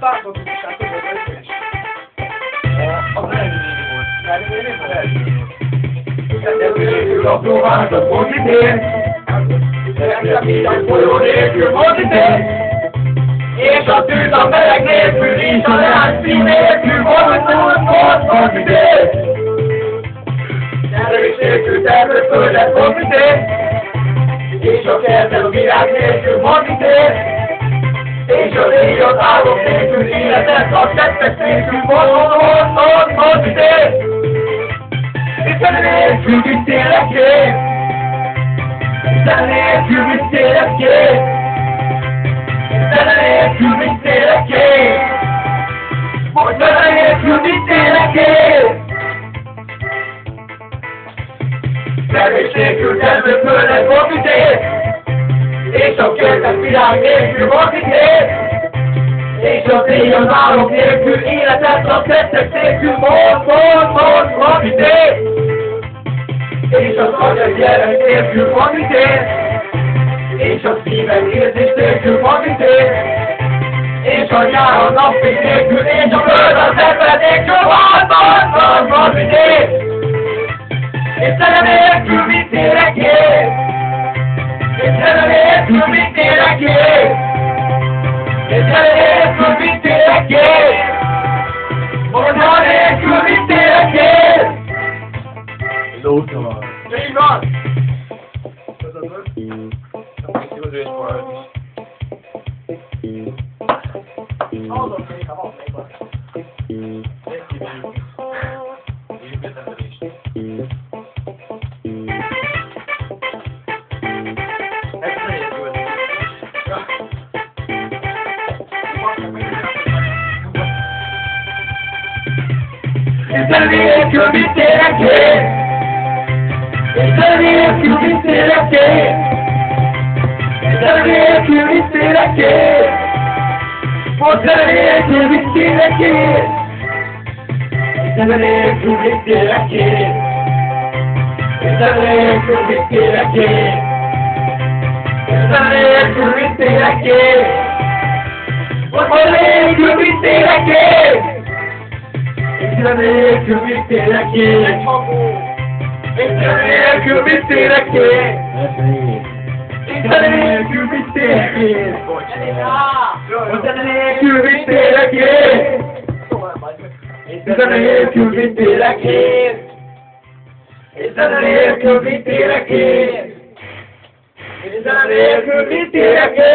látom, hogy hát tudod, hogy is. Az elvinni volt. Elvinni volt. Nélkül a próbáltat pozitív, nekem így a folyó nélkül pozitív, és a tűz a meleg nélkül, és a leány szín nélkül, pozitív. Tervés nélkül tervő földet pozitív, és a kerten a virág nélkül pozitív, és a régiót álom nélkül, életet a tettek nélkül, pozitív. Isten nélkül visszélek én, Isten nélkül visszélek én, Isten nélkül visszélek én, Isten nélkül visszélek én. Tervés nélkül tervő földet pozitív, és a kertek virág nélkül pozitív, és a régiót álom nélkül, életet a tettek nélkül, pozitív. És az agyad jelent nélkül pozitív, és a szíved érzés nélkül pozitív, és a nyár a napfény nélkül, és a föld a zeped nélkül, pozitív. És szere nélkül mit érek én? És szere nélkül mit érek én? És szere nélkül mit érek én? Mondja nélkül mit érek én? Lóta. Így van! Igazolás volt. Hallom még, ha van még van. Ezt kívánjuk. Írjuk emelést. Ez nagyon jó. Isten nélkül visszélek én, Isten nélkül visszélek én, Isten nélkül visszélek én, Isten nélkül visszélek én, Isten nélkül visszélek én, Isten nélkül visszélek én, Isten nélkül visszélek én, Isten nélkül visszélek én. Isten nélkül visszélek én, Isten nélkül visszélek én, Isten nélkül visszélek én, Isten nélkül visszélek én, Isten nélkül visszélek én, Isten nélkül visszélek én, Isten nélkül visszélek én.